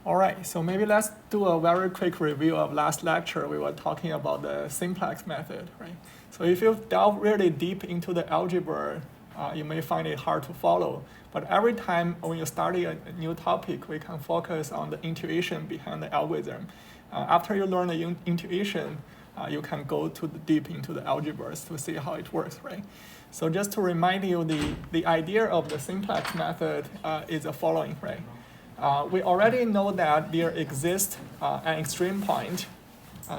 All right, so maybe let's do a very quick review of last lecture. We were talking about the simplex method, right? So if you delve really deep into the algebra, you may find it hard to follow. But every time when you study a new topic, we can focus on the intuition behind the algorithm. After you learn the intuition, you can go deep into the algebras to see how it works, right? So just to remind you, the idea of the simplex method is the following, right? We already know that there exists an extreme point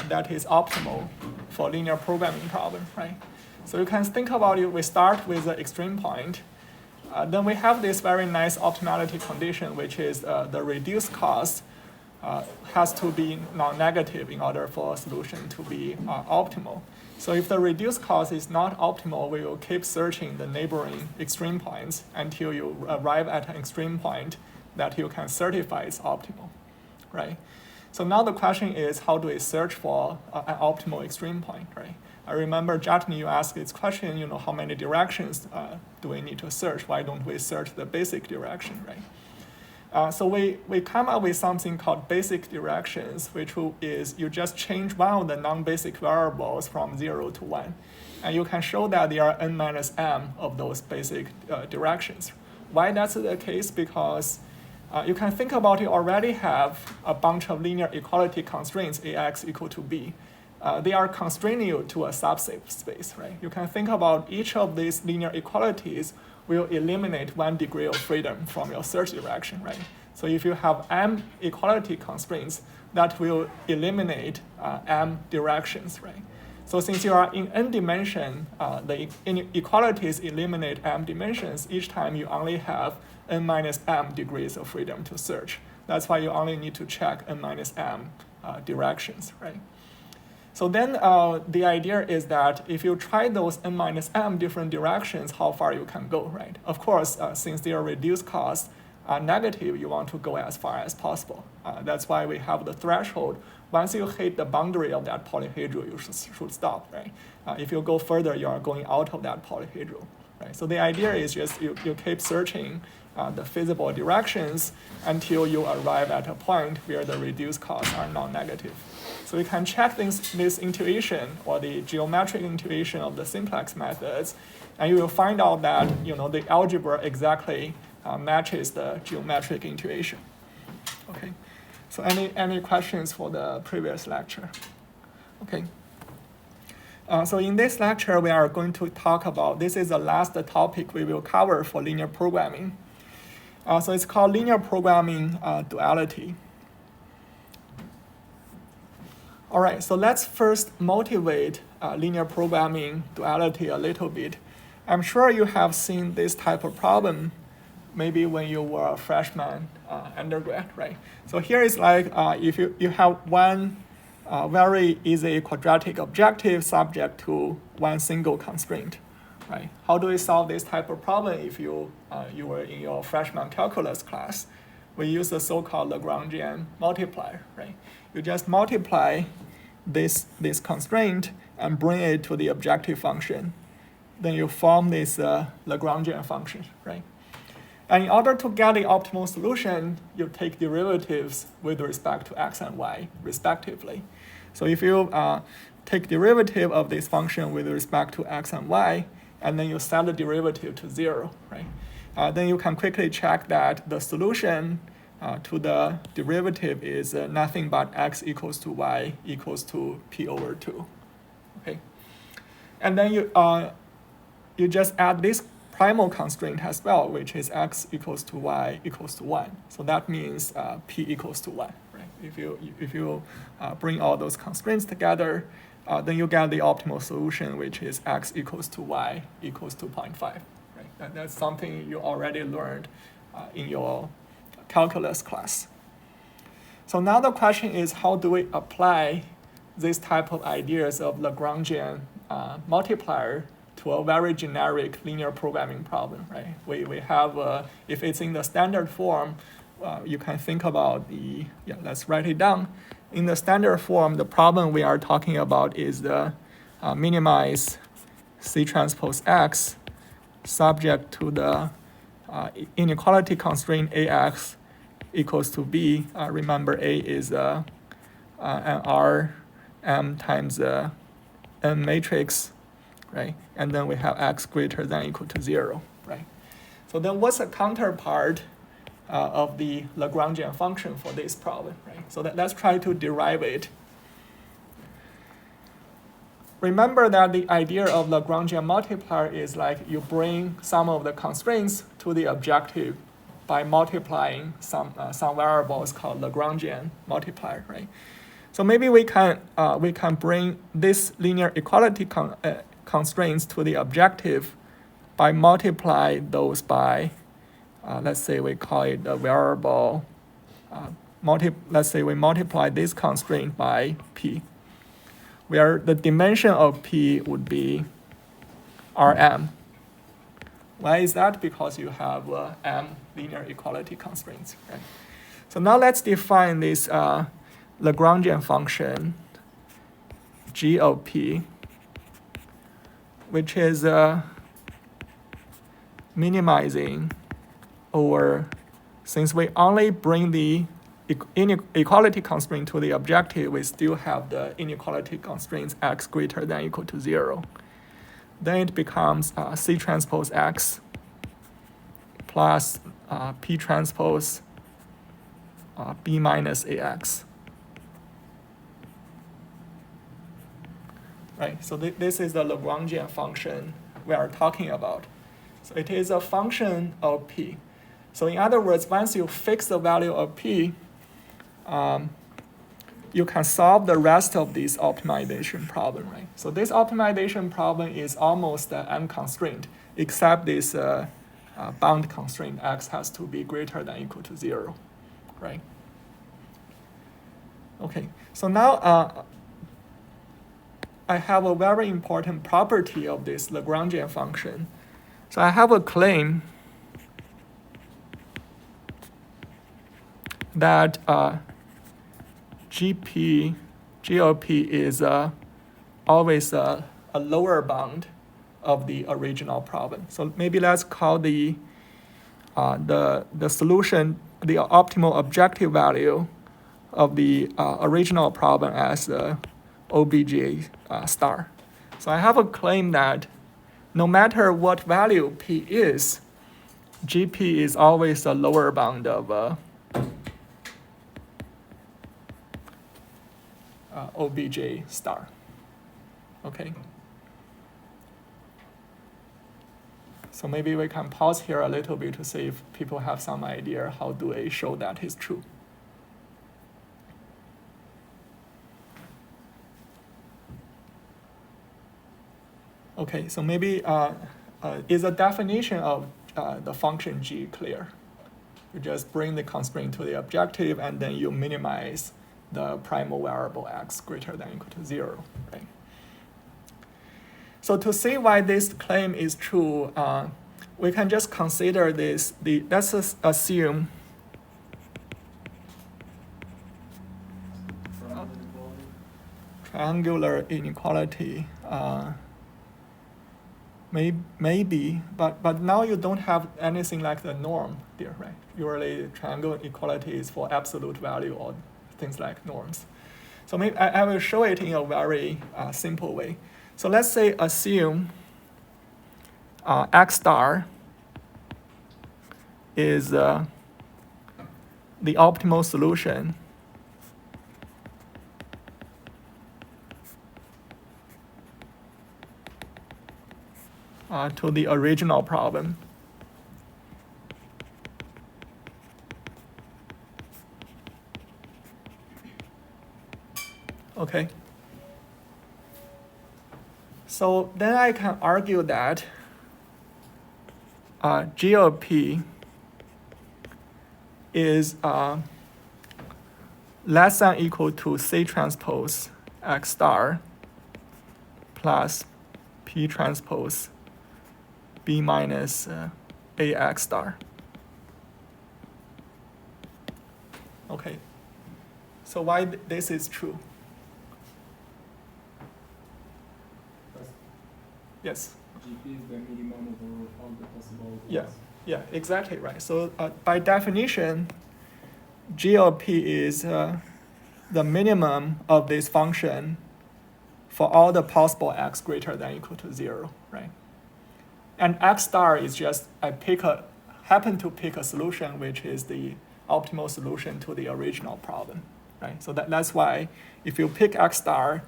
that is optimal for linear programming problem, right? So you can think about it, we start with the extreme point. Then we have this very nice optimality condition, which is the reduced cost has to be non-negative in order for a solution to be optimal. So if the reduced cost is not optimal, we will keep searching the neighboring extreme points until you arrive at an extreme point that you can certify is optimal, right? So now the question is, how do we search for an optimal extreme point, right? I remember, Jatni, you asked this question, how many directions do we need to search? Why don't we search the basic direction, right? So we come up with something called basic directions, which is you just change one of the non-basic variables from 0 to 1. And you can show that there are n minus m of those basic directions. Why that's the case? Because you can think about it, already have a bunch of linear equality constraints, ax equal to b. They are constraining you to a subset space, right? You can think about each of these linear equalities will eliminate 1 degree of freedom from your search direction, right? So if you have m equality constraints, that will eliminate m directions, right? So since you are in n dimension, the inequalities eliminate m dimensions. Each time you only have n minus m degrees of freedom to search. That's why you only need to check n minus m directions, right? So then the idea is that if you try those n minus m different directions, how far you can go, right? Of course, since they are reduced cost negative, you want to go as far as possible. That's why we have the threshold. Once you hit the boundary of that polyhedral, you should stop, right? If you go further, you are going out of that polyhedral, right? So the idea is just you keep searching the feasible directions until you arrive at a point where the reduced costs are non-negative. So you can check this intuition or the geometric intuition of the simplex methods, and you will find out that the algebra exactly matches the geometric intuition. Okay, so any questions for the previous lecture? Okay. So in this lecture, we are going to talk about, this is the last topic we will cover for linear programming. So it's called linear programming duality. All right, so let's first motivate linear programming duality a little bit. I'm sure you have seen this type of problem maybe when you were a freshman undergrad, right? So here is like if you have one very easy quadratic objective subject to one single constraint, right? How do we solve this type of problem if you were in your freshman calculus class? We use the so-called Lagrangian multiplier, right? You just multiply this constraint and bring it to the objective function. Then you form this Lagrangian function, right? And in order to get the optimal solution, you take derivatives with respect to x and y, respectively. So if you take derivative of this function with respect to x and y, and then you set the derivative to 0, right? Then you can quickly check that the solution to the derivative is nothing but x equals to y equals to p over 2, okay? And then you just add this primal constraint as well, which is x equals to y equals to 1. So that means p equals to 1, right? If you bring all those constraints together, then you get the optimal solution, which is x equals to y equals to 0.5, right? That's something you already learned in your calculus class. So now the question is, how do we apply this type of ideas of Lagrangian multiplier to a very generic linear programming problem, right? We have, if it's in the standard form, you can think about let's write it down. In the standard form, the problem we are talking about is the minimize C transpose X subject to the inequality constraint AX equals to B, remember A is an R M times N matrix, right? And then we have X greater than or equal to 0, right? So then what's the counterpart of the Lagrangian function for this problem, right? So let's try to derive it. Remember that the idea of Lagrangian multiplier is like you bring some of the constraints to the objective by multiplying some variables called Lagrangian multiplier, right? So maybe we can bring this linear equality constraints to the objective by multiply those by, let's say we call it a variable. Let's say we multiply this constraint by P, where the dimension of P would be Rm. Why is that? Because you have M linear equality constraints, right? So now let's define this Lagrangian function g of P, which is minimizing over, since we only bring the inequality constraint to the objective, we still have the inequality constraints x greater than or equal to 0. Then it becomes C transpose X plus P transpose B minus AX. Right, so this is the Lagrangian function we are talking about. So it is a function of P. So in other words, once you fix the value of P, you can solve the rest of this optimization problem, right? So this optimization problem is almost unconstrained, except this bound constraint x has to be greater than or equal to 0, right? Okay, so now I have a very important property of this Lagrangian function. So I have a claim that G of P is always a lower bound of the original problem. So maybe let's call the solution, the optimal objective value of the original problem as OBJ star. So I have a claim that no matter what value P is, GP is always a lower bound of OBJ star. Okay. So maybe we can pause here a little bit to see if people have some idea how do we show that is true. Okay, so maybe is the definition of the function g clear? You just bring the constraint to the objective and then you minimize the primal variable x greater than or equal to 0, right? So to see why this claim is true, we can just consider this. Let's assume triangular inequality. Maybe, but now you don't have anything like the norm there, right? Usually triangular equality is for absolute value or things like norms. So maybe I will show it in a very simple way. So let's say assume x star is the optimal solution to the original problem. Okay. So then I can argue that G of P is less than or equal to C transpose X star plus P transpose B minus AX star. Okay. So why this is true? Yes. GP is the minimum of all the possible. Yeah, exactly right. So by definition, G of P is the minimum of this function for all the possible x greater than or equal to 0, right? And x star is just happen to pick a solution which is the optimal solution to the original problem, right? So that's why if you pick x star,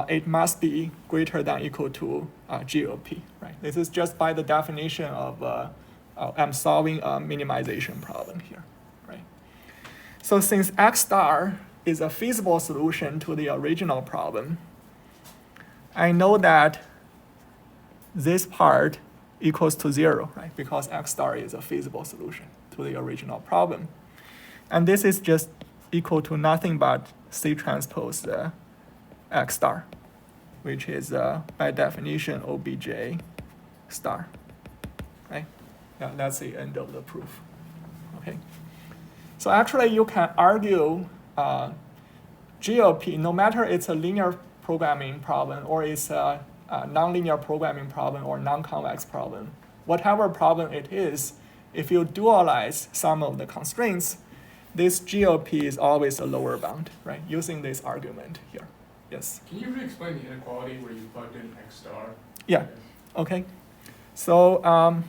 it must be greater than or equal to G of P, right? This is just by the definition of I'm solving a minimization problem here, right? So since x star is a feasible solution to the original problem, I know that this part equals to 0, right? Because x star is a feasible solution to the original problem. And this is just equal to nothing but C transpose x star, which is by definition OBJ star, right? Yeah, that's the end of the proof, okay? So actually you can argue G of P, no matter it's a linear programming problem or it's a nonlinear programming problem or non-convex problem, whatever problem it is, if you dualize some of the constraints, this G of P is always a lower bound, right? Using this argument here. Yes? Can you re-explain the inequality where you plugged in x star? Yeah, okay. So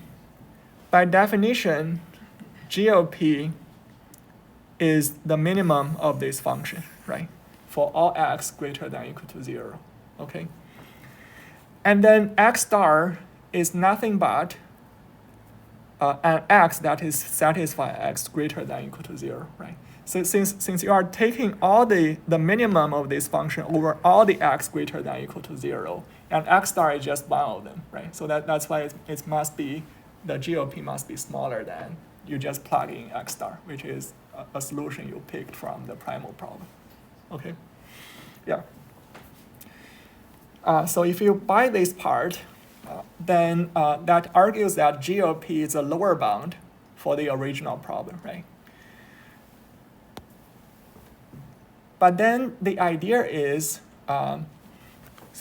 by definition, G of P is the minimum of this function, right? For all x greater than or equal to 0, okay? And then x star is nothing but an x that is satisfy x greater than or equal to 0, right? So since you are taking all the minimum of this function over all the x greater than or equal to 0, and x star is just one of them, right? So that's why it must be, the G of P must be smaller than you just plug in x star, which is a solution you picked from the primal problem, okay? Yeah. So if you buy this part, then that argues that G of P is a lower bound for the original problem, right? But then the idea is,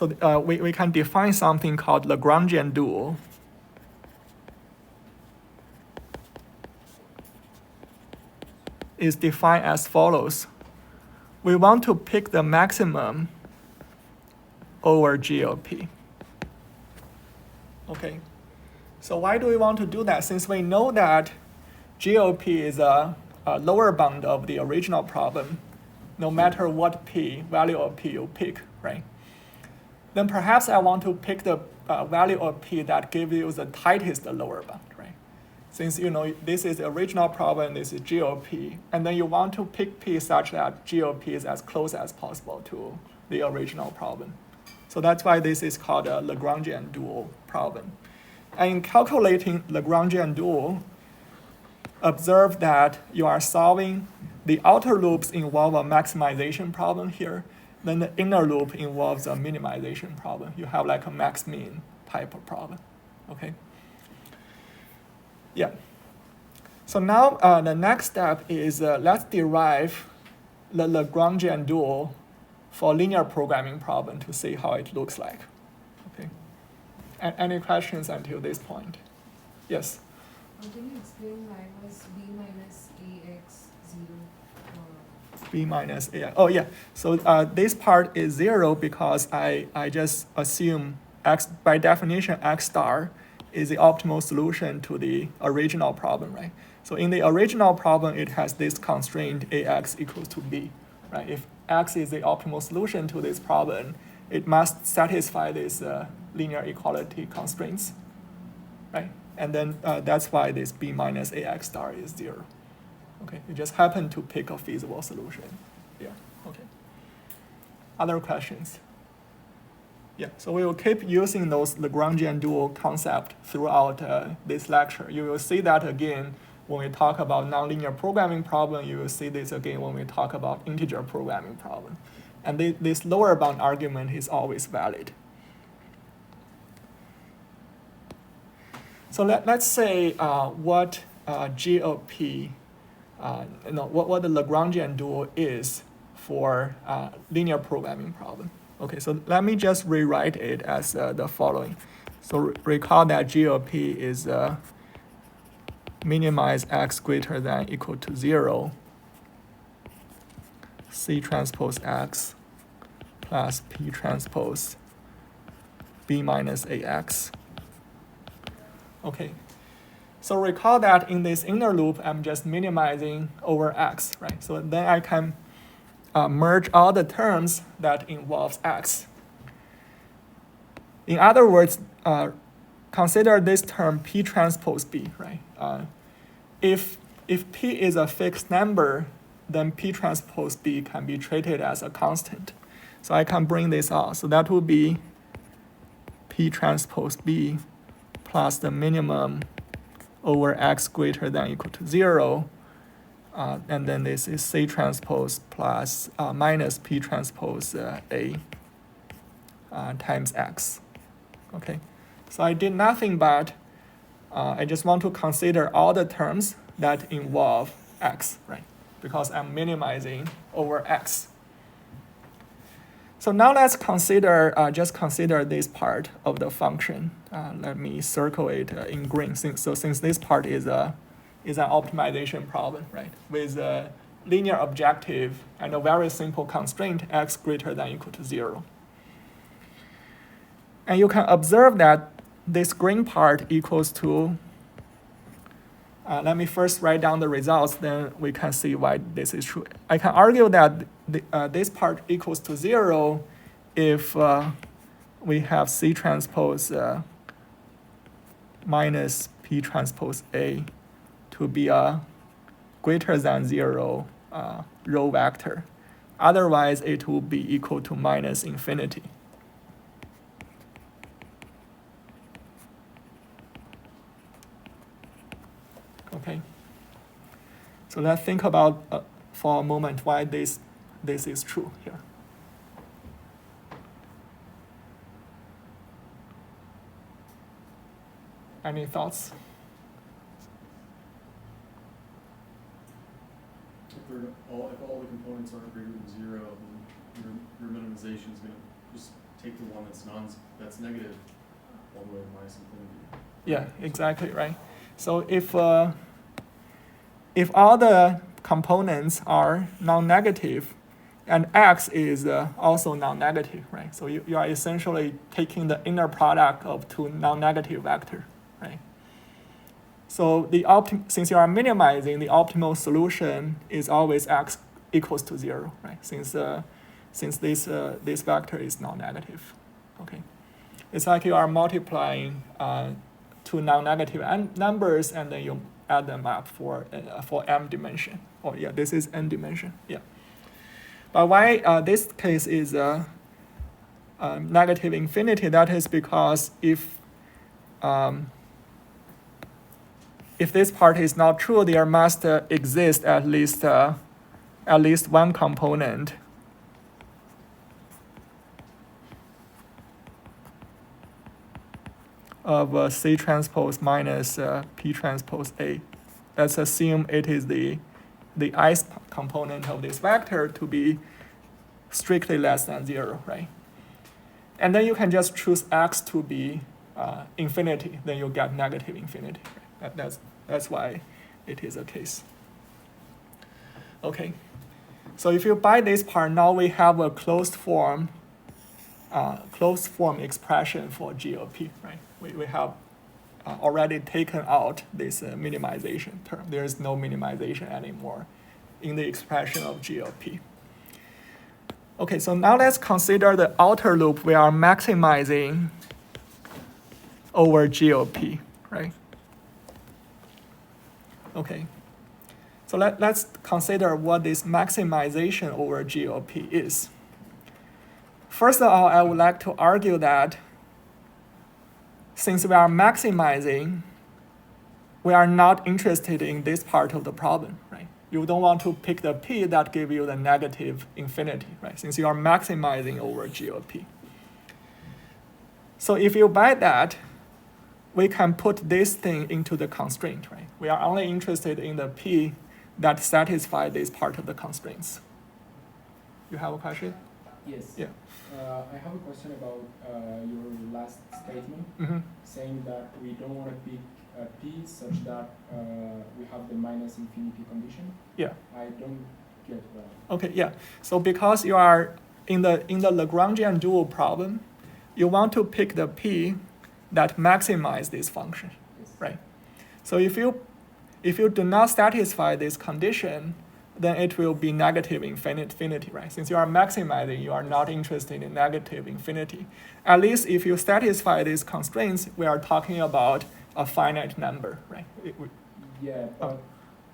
we can define something called Lagrangian dual. Is defined as follows. We want to pick the maximum over G of P. Okay, so why do we want to do that? Since we know that G of P is a lower bound of the original problem, no matter what P, value of P you pick, right? Then perhaps I want to pick the value of P that gives you the tightest lower bound, right? Since you know this is the original problem, this is G of P, and then you want to pick P such that G of P is as close as possible to the original problem. So that's why this is called a Lagrangian dual problem. And in calculating Lagrangian dual, observe that you are solving the outer loops involve a maximization problem here, then the inner loop involves a minimization problem. You have like a max-min type of problem, okay? Yeah. So now the next step is let's derive the Lagrangian dual for linear programming problem to see how it looks like, okay? Any questions until this point? Yes? Can you explain why was b minus ax 0? B minus ax. Oh yeah. So this part is 0 because I just assume x, by definition, x star is the optimal solution to the original problem, right? So in the original problem, it has this constraint ax equals to b, right? If x is the optimal solution to this problem, it must satisfy these linear equality constraints, right? And then that's why this b minus ax star is 0. Okay, you just happen to pick a feasible solution here. Okay. Other questions? Yeah, so we will keep using those Lagrangian dual concept throughout this lecture. You will see that again when we talk about nonlinear programming problem. You will see this again when we talk about integer programming problem. And this lower bound argument is always valid. So let's say what G of P, what the Lagrangian dual is for linear programming problem. Okay, so let me just rewrite it as the following. So recall that G of P is minimize x greater than equal to 0 C transpose X plus P transpose B minus AX. Okay. So recall that in this inner loop, I'm just minimizing over X, right? So then I can merge all the terms that involves X. In other words, consider this term P transpose B, right? If P is a fixed number, then P transpose B can be treated as a constant. So I can bring this out. So that will be P transpose B plus the minimum over X greater than or equal to 0. And then this is C transpose plus minus P transpose A times X. Okay, so I did nothing but I just want to consider all the terms that involve X, right? Because I'm minimizing over X. So now let's consider, just consider this part of the function. Let me circle it in green. Since this part is an optimization problem, right? With a linear objective and a very simple constraint, X greater than or equal to 0. And you can observe that this green part equals to, let me first write down the results, then we can see why this is true. I can argue that this part equals to 0 if we have C transpose minus P transpose A to be a greater than 0 row vector. Otherwise, it will be equal to minus infinity. Okay. So let's think about for a moment why this is true here. Any thoughts? If all the components aren't greater than 0, then your minimization is going to just take the one that's negative all the way to minus infinity. Yeah, exactly right. So if all the components are non-negative, and X is also non-negative, right? So you are essentially taking the inner product of two non-negative vectors, right? So since you are minimizing, the optimal solution is always X equals to 0, right? Since this vector is non-negative, okay? It's like you are multiplying two non-negative numbers, and then you add them up for m dimension. Oh yeah, this is n dimension. Yeah. But why this case is negative infinity? That is because if this part is not true, there must exist at least one component of C transpose minus P transpose A. Let's assume it is the ith component of this vector to be strictly less than 0, right? And then you can just choose X to be infinity, then you get negative infinity. Right? That's why it is a case. Okay, so if you buy this part, now we have a closed form expression for G of P, right? We have already taken out this minimization term. There is no minimization anymore in the expression of G of P. Okay, so now let's consider the outer loop we are maximizing over G of P, right? Okay, so let's consider what this maximization over G of P is. First of all, I would like to argue that since we are maximizing, we are not interested in this part of the problem, right? You don't want to pick the P that gives you the negative infinity, right? Since you are maximizing over G of P. So if you buy that, we can put this thing into the constraint, right? We are only interested in the P that satisfies this part of the constraints. You have a question? Yes. Yeah. I have a question about your last statement, saying that we don't want to pick a P such that we have the minus infinity condition. Yeah. I don't get that. Okay, yeah. So because you are in the Lagrangian dual problem, you want to pick the p that maximize this function, Yes. right? So if you do not satisfy this condition, then it will be negative infinity, right? Since you are maximizing, you are not interested in negative infinity. At least if you satisfy these constraints, we are talking about a finite number, right? Yeah, but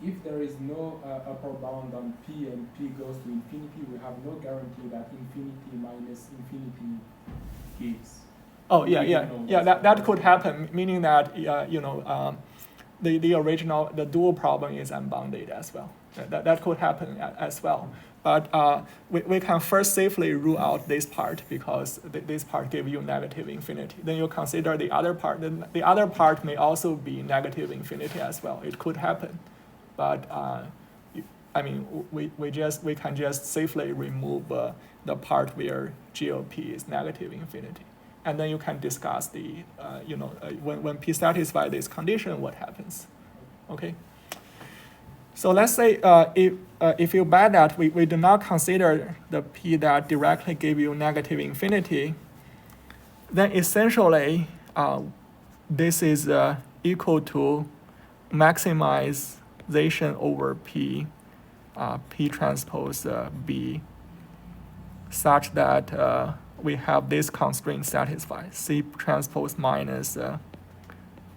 if there is no upper bound on p and p goes to infinity, we have no guarantee that infinity minus infinity gives. Oh, We yeah, don't yeah, know yeah. what's That the could first happen, meaning that the dual problem is unbounded as well. That could happen as well. But we can first safely rule out this part because this part gives you negative infinity. Then you consider the other part. Then the other part may also be negative infinity as well. It could happen, but we can just safely remove the part where GOP is negative infinity. And then you can discuss when P satisfies this condition, what happens, okay? So let's say if you bet that we do not consider the P that directly give you negative infinity, then essentially this is equal to maximization over P, P transpose B, such that we have this constraint satisfied, C transpose minus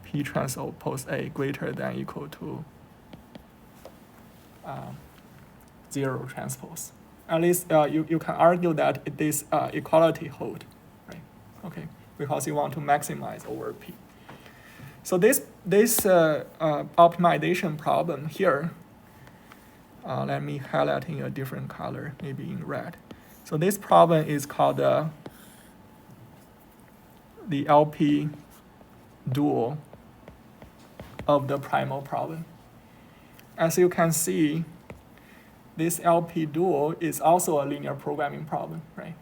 P transpose A greater than or equal to 0 transpose. At least you can argue that this equality hold, right? Okay, because you want to maximize over P. So this optimization problem here, let me highlight in a different color, maybe in red. So this problem is called the LP dual of the primal problem. As you can see, this LP dual is also a linear programming problem, right?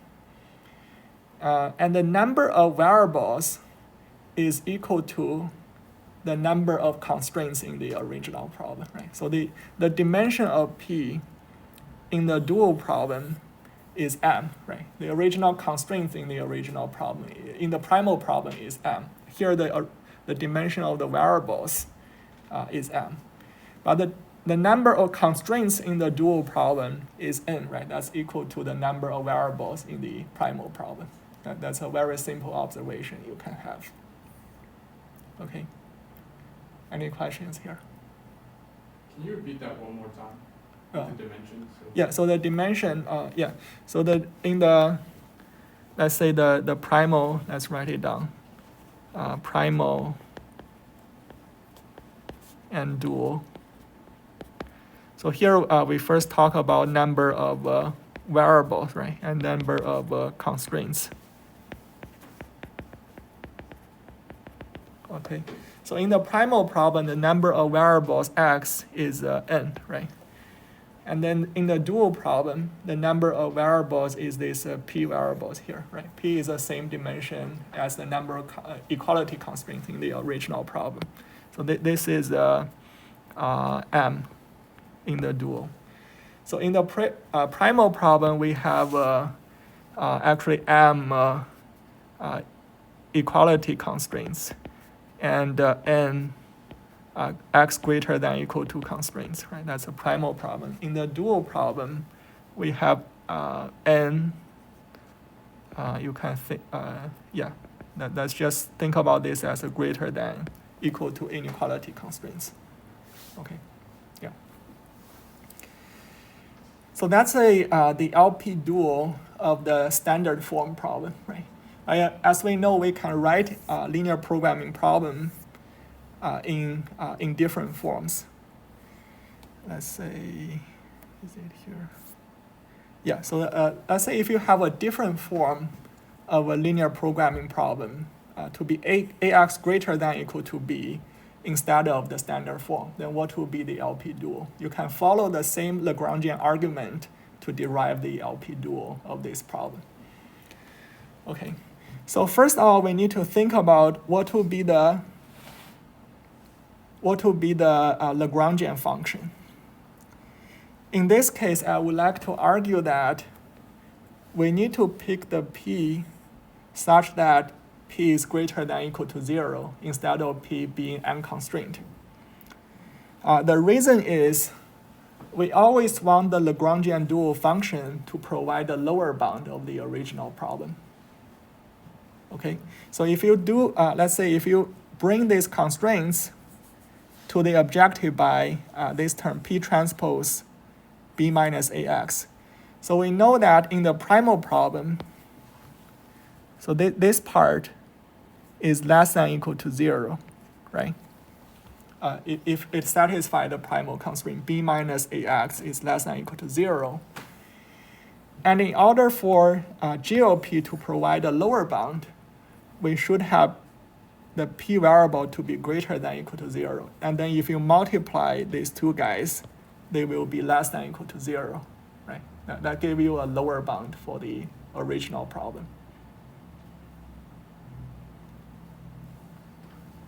And the number of variables is equal to the number of constraints in the original problem, right? So the dimension of P in the dual problem is M, right? The original constraint in the original problem, in the primal problem is M. Here the dimension of the variables is M. But the number of constraints in the dual problem is N, right? That's equal to the number of variables in the primal problem. That's a very simple observation you can have. Okay. Any questions here? Can you repeat that one more time? The dimensions? Yeah, so the dimension, so let's say the primal, let's write it down. Primal and dual. So here we first talk about number of variables, right? And number of constraints. Okay, so in the primal problem, the number of variables x is n, right? And then in the dual problem, the number of variables is this p variables here, right? P is the same dimension as the number of equality constraints in the original problem. So this is m in the dual. So in the primal problem, we have actually m equality constraints and n x greater than or equal to constraints, right? That's a primal problem. In the dual problem, we have n, you can think, let's just think about this as a greater than equal to inequality constraints. Okay, yeah. So that's the LP dual of the standard form problem, right? As we know, we can write a linear programming problem in different forms. Let's say, is it here? Yeah, so let's say if you have a different form of a linear programming problem to be ax greater than or equal to b instead of the standard form, then what will be the LP dual? You can follow the same Lagrangian argument to derive the LP dual of this problem. Okay, so first of all, we need to think about what will be the Lagrangian function. in this case, I would like to argue that we need to pick the p such that p is greater than or equal to 0 instead of p being unconstrained. The reason is we always want the Lagrangian dual function to provide the lower bound of the original problem. Okay, so if you do, let's say if you bring these constraints to the objective by this term p transpose b minus ax. So we know that in the primal problem, so this part is less than or equal to 0, right? If it satisfies the primal constraint, b minus ax is less than or equal to 0. And in order for GOP to provide a lower bound, we should have the p variable to be greater than or equal to 0. And then if you multiply these two guys, they will be less than or equal to 0, right? That gives you a lower bound for the original problem.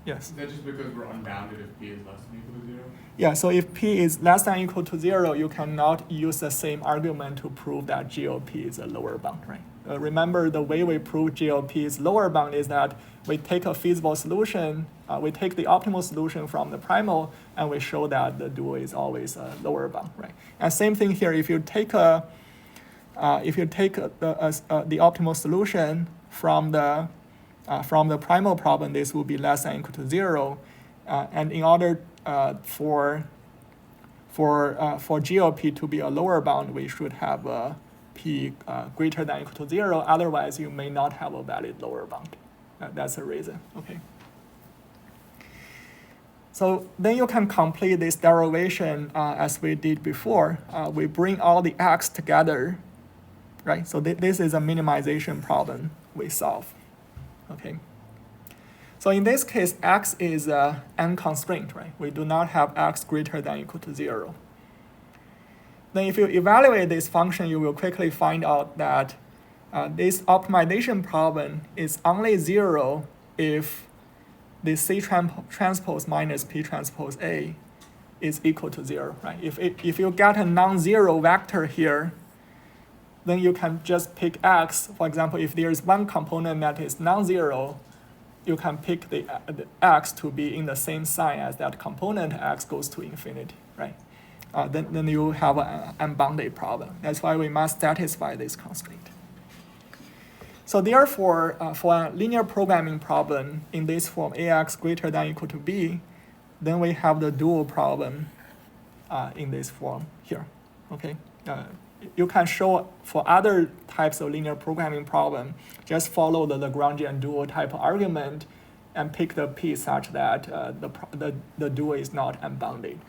Yes? Is that just because we're unbounded if p is less than or equal to 0? Yeah, so if p is less than or equal to 0, you cannot use the same argument to prove that GOP is a lower bound, right? Remember, the way we prove GOP is lower bound is that we take a feasible solution, we take the optimal solution from the primal, and we show that the dual is always a lower bound, right? And same thing here, if you take the optimal solution from the primal problem, this will be less than or equal to 0, and in order for GOP to be a lower bound, we should have p greater than or equal to 0. Otherwise, you may not have a valid lower bound. That's the reason. Okay. So then you can complete this derivation as we did before. We bring all the x together, right? So this is a minimization problem we solve. Okay. So in this case, x is unconstrained, right? We do not have x greater than or equal to 0. Then if you evaluate this function, you will quickly find out that this optimization problem is only 0 if the C transpose minus P transpose A is equal to 0, right? If you get a non-zero vector here, then you can just pick x. For example, if there is one component that is non-zero, you can pick the x to be in the same sign as that component x goes to infinity, right? Then you have an unbounded problem. That's why we must satisfy this constraint. So therefore, for a linear programming problem in this form, ax greater than or equal to b, then we have the dual problem in this form here, okay? You can show for other types of linear programming problem, just follow the Lagrangian dual type argument and pick the p such that the dual is not unbounded.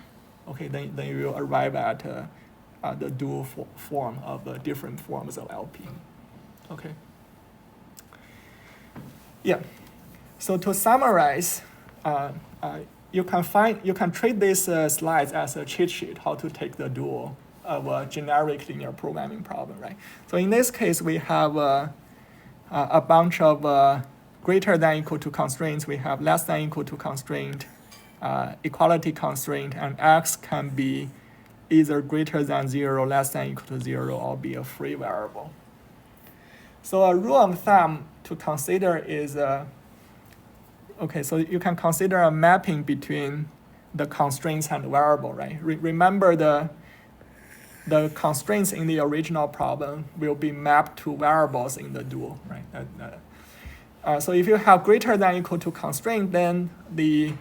Okay, then you will arrive at the dual form of different forms of LP. Okay. Yeah. So to summarize, you can treat these slides as a cheat sheet how to take the dual of a generic linear programming problem, right? So in this case, we have a bunch of greater than equal to constraints. We have less than equal to constraint, equality constraint, and x can be either greater than 0, less than equal to 0, or be a free variable. So a rule of thumb to consider is, okay, so you can consider a mapping between the constraints and the variable, right? Remember the constraints in the original problem will be mapped to variables in the dual, right? So if you have greater than equal to constraint, then the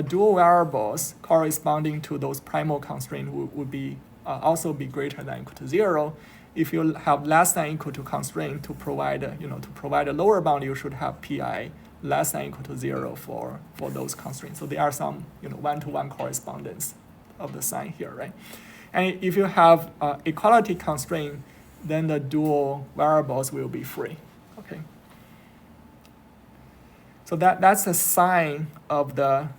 dual variables corresponding to those primal constraints would be also be greater than equal to 0. If you have less than equal to constraint to provide a lower bound, you should have pi less than equal to 0 for those constraints. So there are some one-to-one correspondence of the sign here, right? And if you have equality constraint, then the dual variables will be free. Okay. So that's the sign of the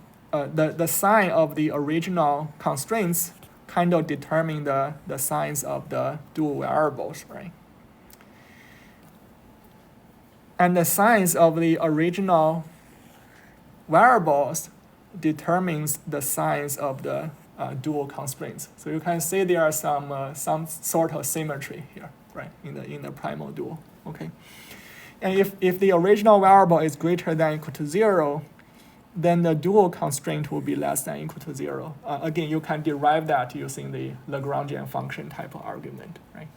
sign of the original constraints kind of determine the signs of the dual variables, right? And the signs of the original variables determines the signs of the dual constraints. So you can see there are some sort of symmetry here, right, in the primal dual. Okay, and if the original variable is greater than or equal to 0, then the dual constraint will be less than or equal to 0. Again, you can derive that using the Lagrangian function type of argument, right?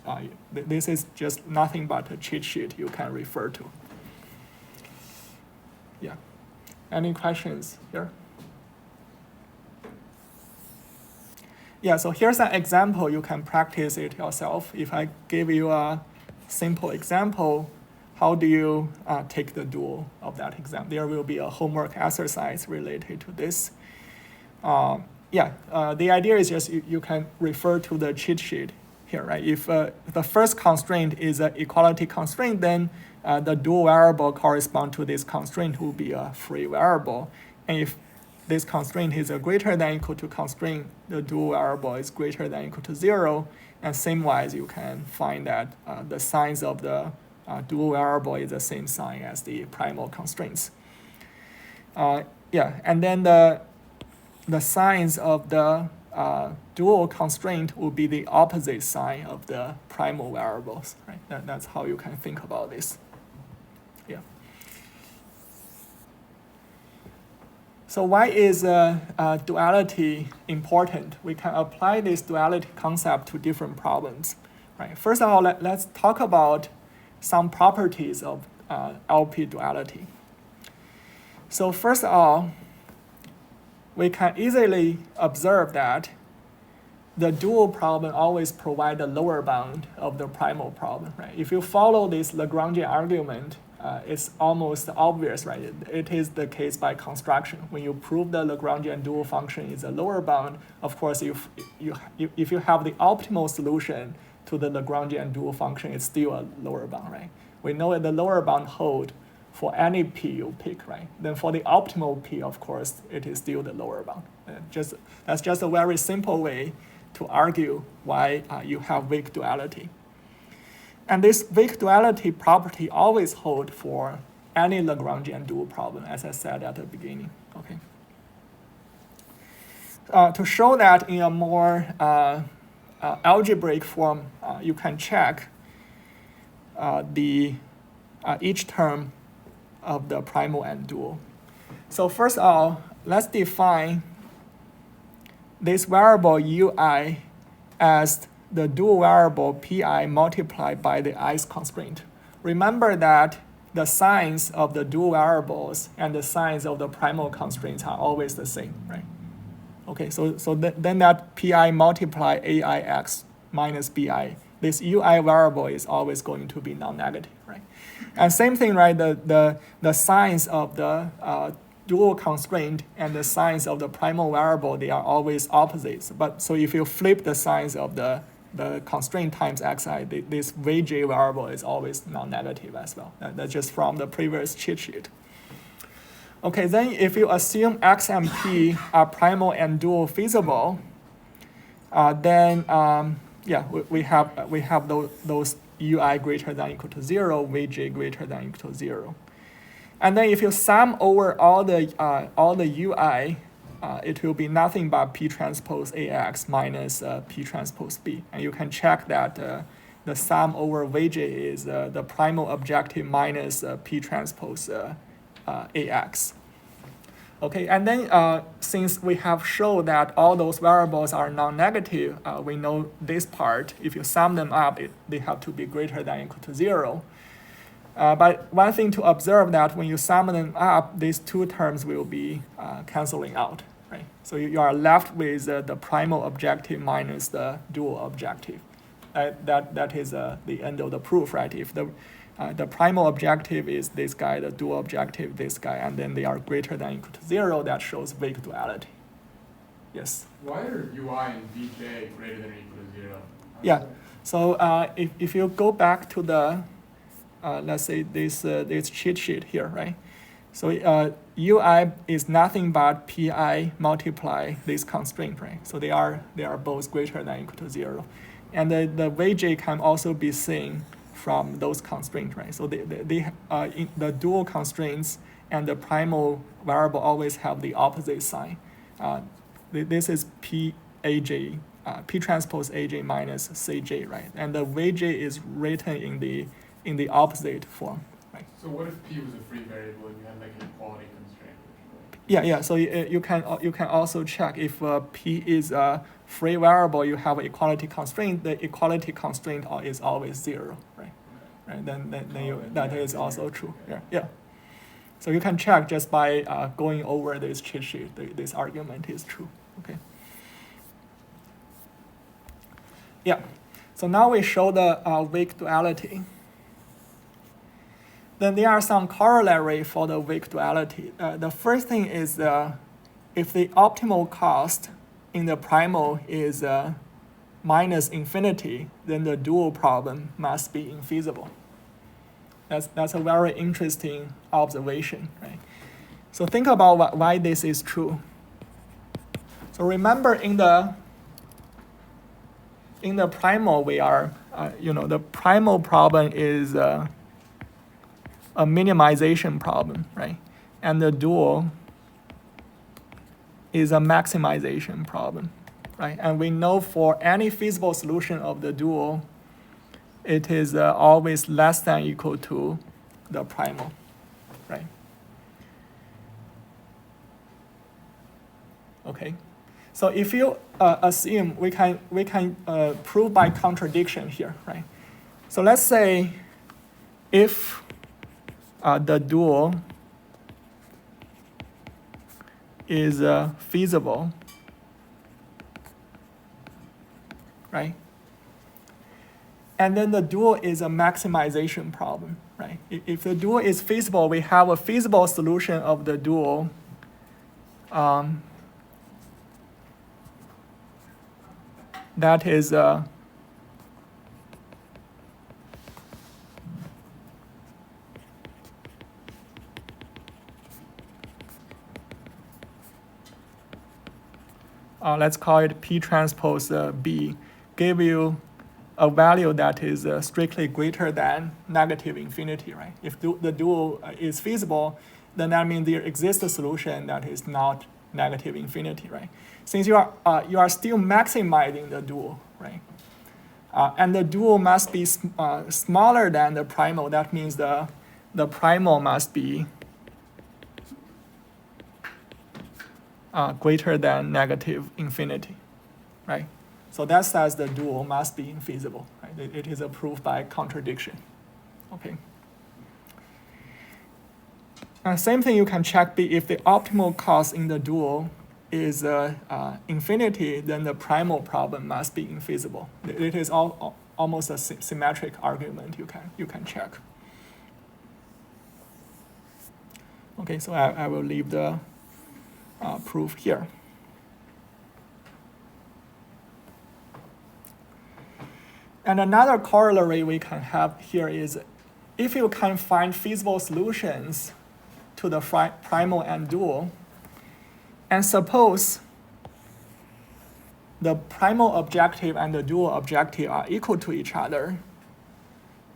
This is just nothing but a cheat sheet you can refer to. Yeah. Any questions here? Yeah, so here's an example. You can practice it yourself. If I give you a simple example, how do you take the dual of that exam? There will be a homework exercise related to this. The idea is just you can refer to the cheat sheet here, right? If the first constraint is an equality constraint, then the dual variable correspond to this constraint will be a free variable. And if this constraint is a greater than or equal to constraint, the dual variable is greater than or equal to 0. And same-wise, you can find that the signs of the dual variable is the same sign as the primal constraints. And then the signs of the dual constraint will be the opposite sign of the primal variables, right? That's how you can think about this. Yeah. So why is duality important? We can apply this duality concept to different problems, right? First of all, let's talk about some properties of LP duality. So first of all, we can easily observe that the dual problem always provides the lower bound of the primal problem, right? If you follow this Lagrangian argument, it's almost obvious, right? It is the case by construction. When you prove the Lagrangian dual function is a lower bound, of course, if you have the optimal solution to the Lagrangian dual function, it's still a lower bound, right? We know that the lower bound hold for any p you pick, right? Then for the optimal p, of course, it is still the lower bound. That's just a very simple way to argue why you have weak duality. And this weak duality property always hold for any Lagrangian dual problem, as I said at the beginning. Okay. To show that in a more algebraic form, you can check each term of the primal and dual. So first of all, let's define this variable ui as the dual variable pi multiplied by the ith constraint. Remember that the signs of the dual variables and the signs of the primal constraints are always the same, right? Okay, so then that pi multiply aix minus bi, this ui variable is always going to be non-negative, right? And same thing, right? The signs of the dual constraint and the signs of the primal variable, they are always opposites. But so if you flip the signs of the constraint times xi, this vj variable is always non-negative as well. That's just from the previous cheat sheet. Okay, then if you assume x and p are primal and dual feasible, then we have those ui greater than or equal to 0, vj greater than or equal to 0. And then if you sum over all the ui, it will be nothing but p transpose ax minus p transpose b. And you can check that the sum over vj is the primal objective minus p transpose ax. Okay, and then since we have shown that all those variables are non-negative, we know this part, if you sum them up, they have to be greater than or equal to 0. But one thing to observe that when you sum them up, these two terms will be canceling out, right? So you are left with the primal objective minus the dual objective. That is the end of the proof, right? If the primal objective is this guy, the dual objective this guy, and then they are greater than or equal to 0, that shows weak duality. Yes? Why are ui and vj greater than or equal to 0? Yeah, so if you go back to the, let's say this cheat sheet here, right? So ui is nothing but pi multiply this constraint, right? So they are both greater than or equal to 0. And the vj can also be seen from those constraints, right? So the dual constraints and the primal variable always have the opposite sign. This is AJ, P transpose AJ minus CJ, right? And the Vj is written in the opposite form, right? So what if P was a free variable and you had like an equality constraint? Yeah. So you can also check if P is a free variable, you have equality constraint. The equality constraint is always 0, right? Right. Then that is also true. Yeah. So you can check just by going over this cheat sheet. This argument is true. Okay. Yeah. So now we show the weak duality. Then there are some corollary for the weak duality. The first thing is if the optimal cost in the primal is minus infinity, then the dual problem must be infeasible. That's a very interesting observation, right? So think about why this is true. So remember in the primal we are, the primal problem is a minimization problem, right? And the dual is a maximization problem, right? And we know for any feasible solution of the dual, it is always less than equal to the primal, right? Okay, so if you assume we can prove by contradiction here, right? So let's say if the dual is feasible, right? And then the dual is a maximization problem, right? If the dual is feasible, we have a feasible solution of the dual that is let's call it P transpose B, give you a value that is strictly greater than negative infinity, right? If the dual is feasible, then that means there exists a solution that is not negative infinity, right? Since you are still maximizing the dual, right? And the dual must be smaller than the primal. That means the primal must be greater than negative infinity, right? So that says the dual must be infeasible, right? It is a proof by contradiction, okay? And same thing you can check if the optimal cost in the dual is infinity, then the primal problem must be infeasible. It is almost a symmetric argument you can check. Okay, so I will leave the proof here. And another corollary we can have here is if you can find feasible solutions to the primal and dual, and suppose the primal objective and the dual objective are equal to each other,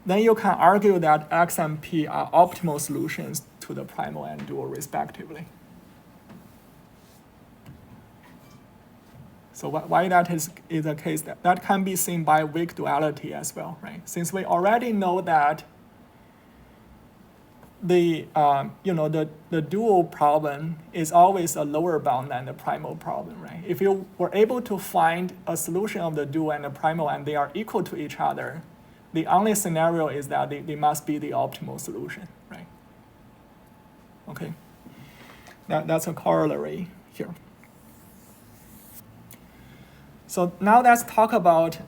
then you can argue that X and P are optimal solutions to the primal and dual respectively. So why that is the case, that can be seen by weak duality as well, right? Since we already know that the dual problem is always a lower bound than the primal problem, right? If you were able to find a solution of the dual and the primal and they are equal to each other, the only scenario is that they must be the optimal solution, right? Okay, that's a corollary here. So now let's talk about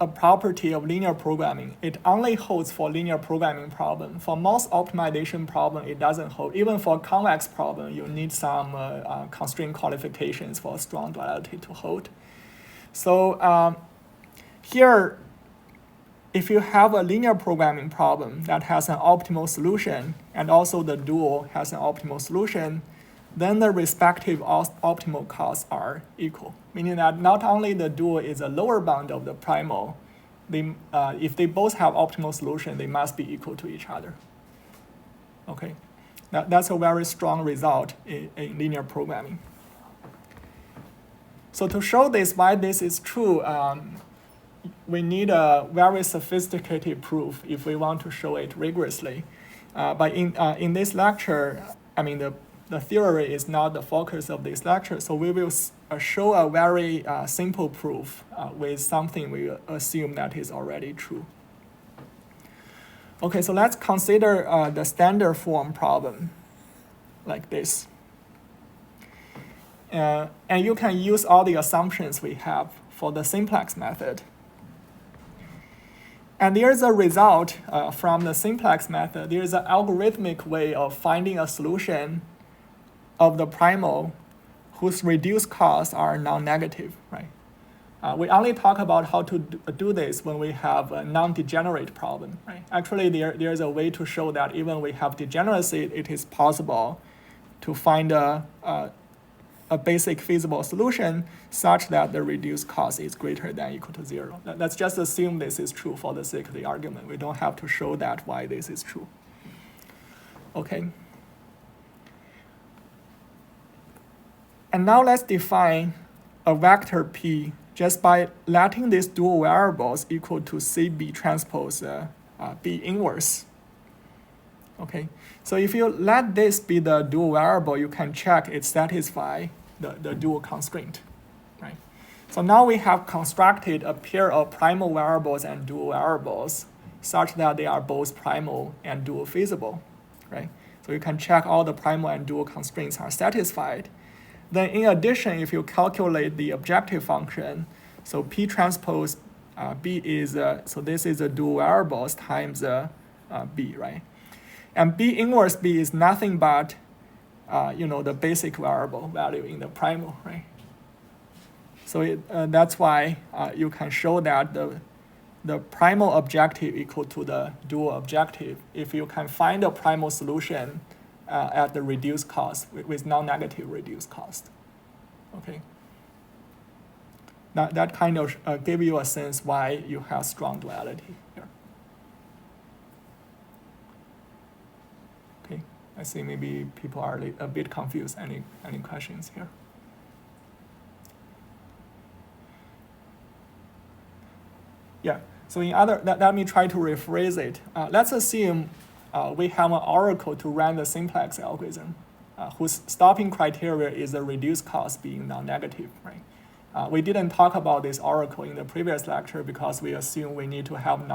a property of linear programming. It only holds for linear programming problem. For most optimization problem, it doesn't hold. Even for convex problem, you need some constraint qualifications for strong duality to hold. So here, if you have a linear programming problem that has an optimal solution, and also the dual has an optimal solution, then the respective optimal costs are equal, meaning that not only the dual is a lower bound of the primal, if they both have optimal solution, they must be equal to each other. Okay, that's a very strong result in linear programming. So to show this, why this is true, we need a very sophisticated proof if we want to show it rigorously. But in this lecture, I mean, the theory is not the focus of this lecture, so we will show a very simple proof with something we assume that is already true. Okay, so let's consider the standard form problem like this. And you can use all the assumptions we have for the simplex method. And there's a result from the simplex method. There's an algorithmic way of finding a solution of the primal whose reduced costs are non-negative, right? We only talk about how to do this when we have a non-degenerate problem, right? Actually, there's a way to show that even we have degeneracy, it is possible to find a basic feasible solution such that the reduced cost is greater than or equal to 0. Let's just assume this is true for the sake of the argument. We don't have to show that why this is true. Okay. And now let's define a vector P just by letting these dual variables equal to CB transpose B inverse. Okay, so if you let this be the dual variable, you can check it satisfies the dual constraint, right? So now we have constructed a pair of primal variables and dual variables such that they are both primal and dual feasible, right? So you can check all the primal and dual constraints are satisfied. Then in addition, if you calculate the objective function, so P transpose B is, so this is a dual variables times B, right? And B inverse B is nothing but, the basic variable value in the primal, right? So that's why you can show that the primal objective equal to the dual objective if you can find a primal solution at the reduced cost with non-negative reduced cost. Okay. That kind of give you a sense why you have strong duality here. Okay, I see maybe people are a bit confused. Any questions here? Yeah. So let me try to rephrase it. Let's assume we have an oracle to run the simplex algorithm, whose stopping criteria is the reduced cost being non-negative, right? We didn't talk about this oracle in the previous lecture because we assume we need to have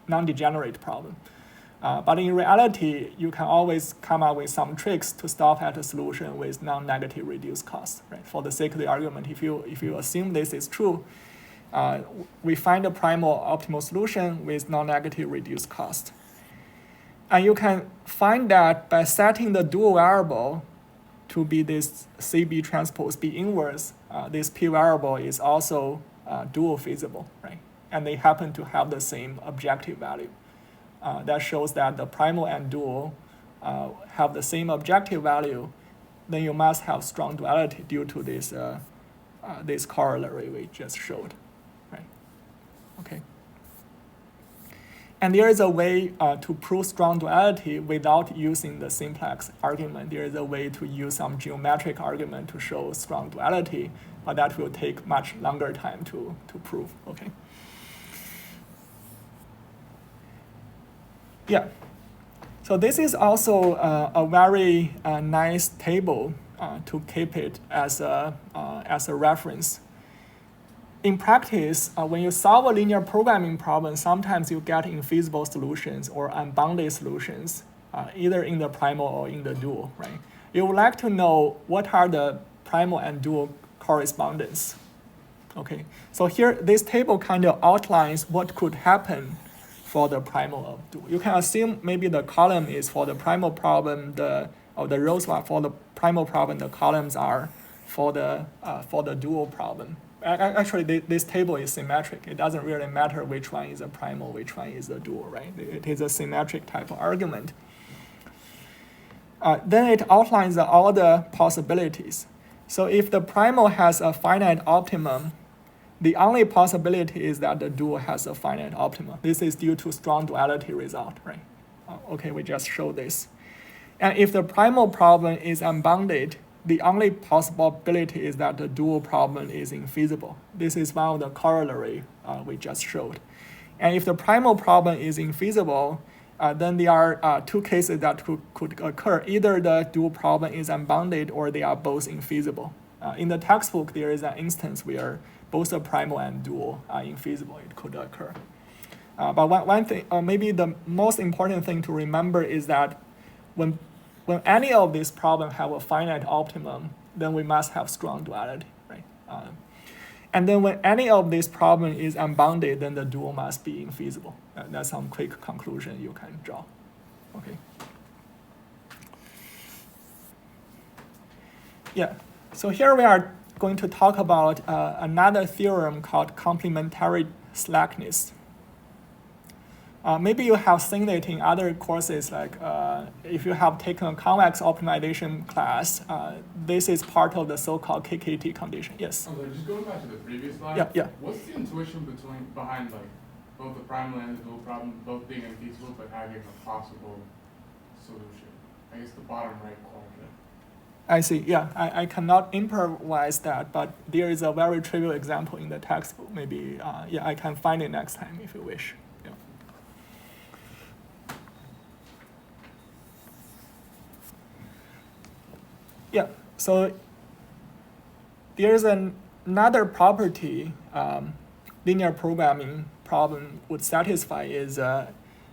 non-degenerate problem. But in reality, you can always come up with some tricks to stop at a solution with non-negative reduced cost, right? For the sake of the argument, if you assume this is true, we find a primal optimal solution with non-negative reduced cost. And you can find that by setting the dual variable to be this CB transpose B inverse, this P variable is also dual feasible, right? And they happen to have the same objective value. That shows that the primal and dual have the same objective value. Then you must have strong duality due to this corollary we just showed, right? Okay. And there is a way to prove strong duality without using the simplex argument. There is a way to use some geometric argument to show strong duality, but that will take much longer time to prove, okay? Yeah, so this is also a very nice table to keep it as a reference. In practice, when you solve a linear programming problem, sometimes you get infeasible solutions or unbounded solutions, either in the primal or in the dual, right? You would like to know what are the primal and dual correspondence. Okay, so here, this table kind of outlines what could happen for the primal of dual. You can assume maybe the column is for the primal problem, the rows are for the primal problem, the columns are for the dual problem. Actually, this table is symmetric. It doesn't really matter which one is a primal, which one is a dual, right? It is a symmetric type of argument. Then it outlines all the possibilities. So if the primal has a finite optimum, the only possibility is that the dual has a finite optimum. This is due to strong duality result, right? Okay, we just showed this. And if the primal problem is unbounded, the only possibility is that the dual problem is infeasible. This is one of the corollary we just showed. And if the primal problem is infeasible, then there are two cases that could occur. Either the dual problem is unbounded or they are both infeasible. In the textbook, there is an instance where both the primal and dual are infeasible. It could occur. But one thing, maybe the most important thing to remember is that when any of these problems have a finite optimum, then we must have strong duality, right? And then when any of these problems is unbounded, then the dual must be infeasible. That's some quick conclusion you can draw. Okay. Yeah. So here we are going to talk about another theorem called complementary slackness. Maybe you have seen it in other courses, like if you have taken a convex optimization class, this is part of the so-called KKT condition. Yes? Okay, just going back to the previous slide. Yeah. What's the intuition behind like both the primal and the dual problem, both being infeasible but having a possible solution? I guess the bottom right corner. I see. Yeah, I cannot improvise that, but there is a very trivial example in the textbook. Maybe, I can find it next time if you wish. Yeah. Yeah. So there is another property linear programming problem would satisfy is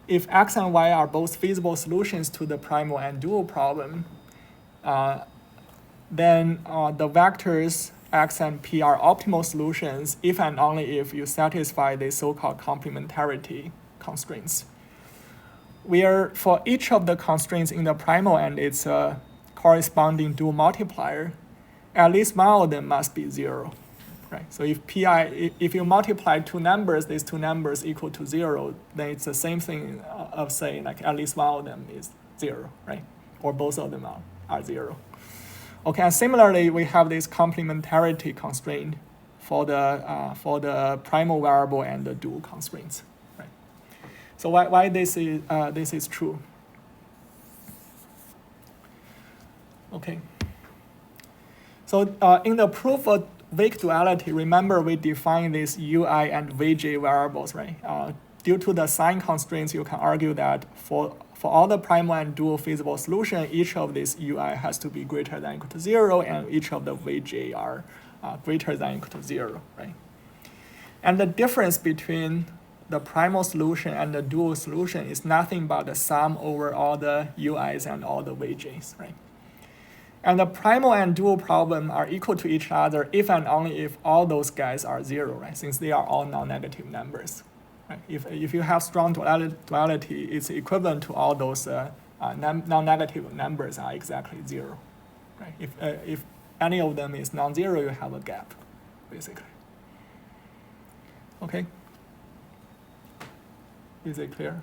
if x and y are both feasible solutions to the primal and dual problem, then the vectors x and p are optimal solutions if and only if you satisfy the so-called complementarity constraints, where for each of the constraints in the primal and its corresponding dual multiplier, at least one of them must be 0. Right? So if you multiply two numbers, these two numbers equal to 0, then it's the same thing of saying like at least one of them is 0, right? Or both of them are 0. Okay, and similarly, we have this complementarity constraint for the primal variable and the dual constraints, right? So why this is true? Okay. So in the proof of weak duality, remember we define these ui and vj variables, right? Due to the sign constraints, you can argue that for all the primal and dual feasible solution, each of these ui has to be greater than or equal to 0, and each of the vj are greater than or equal to 0, right? And the difference between the primal solution and the dual solution is nothing but the sum over all the ui's and all the vj's, right? And the primal and dual problem are equal to each other if and only if all those guys are 0, right? Since they are all non-negative numbers. Right? If you have strong duality, it's equivalent to all those non-negative numbers are exactly 0. Right? If any of them is non-zero, you have a gap, basically. Okay? Is it clear?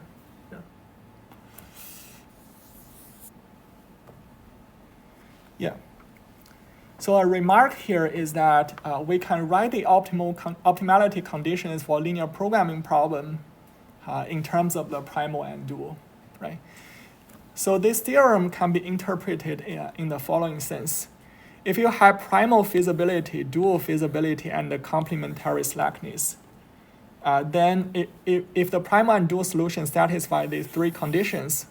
Yeah. So a remark here is that we can write the optimality conditions for linear programming problem in terms of the primal and dual, right? So this theorem can be interpreted in the following sense. If you have primal feasibility, dual feasibility, and the complementary slackness, then if the primal and dual solutions satisfy these three conditions,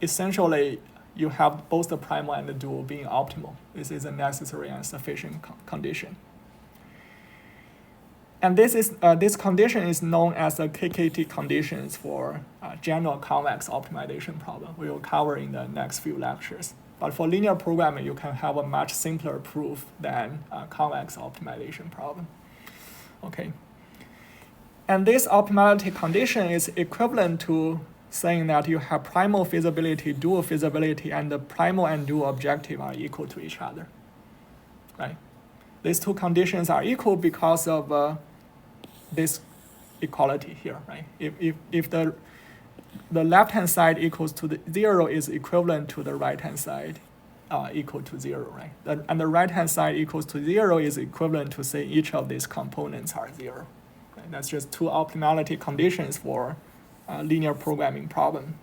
essentially you have both the primal and the dual being optimal. This is a necessary and sufficient condition. And this condition is known as the KKT conditions for general convex optimization problem. We will cover in the next few lectures. But for linear programming, you can have a much simpler proof than a convex optimization problem. Okay. And this optimality condition is equivalent to saying that you have primal feasibility, dual feasibility, and the primal and dual objective are equal to each other, right? These two conditions are equal because of this equality here, right? If the left-hand side equals to 0 is equivalent to the right-hand side equal to 0, right? And the right-hand side equals to 0 is equivalent to say each of these components are 0. Right? That's just two optimality conditions for linear programming problem.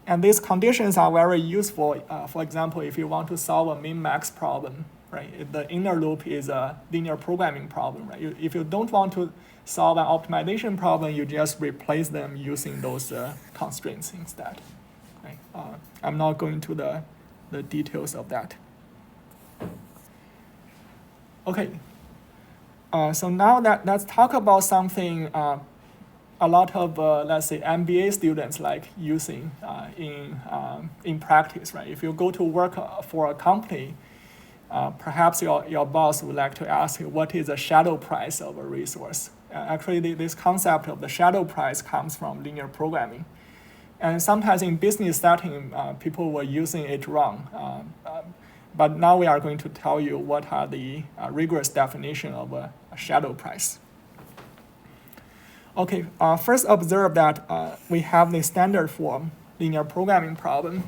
And these conditions are very useful. For example, if you want to solve a min-max problem, right? The inner loop is a linear programming problem, right? If you don't want to solve an optimization problem, you just replace them using those constraints instead. Right? I'm not going to the details of that. Okay. So now let's talk about something a lot of, let's say, MBA students like using in practice, right? If you go to work for a company, perhaps your boss would like to ask you, what is the shadow price of a resource? Actually, this concept of the shadow price comes from linear programming. And sometimes in business setting, people were using it wrong. But now we are going to tell you what are the rigorous definition of a shadow price. Okay, first observe that we have the standard form linear programming problem.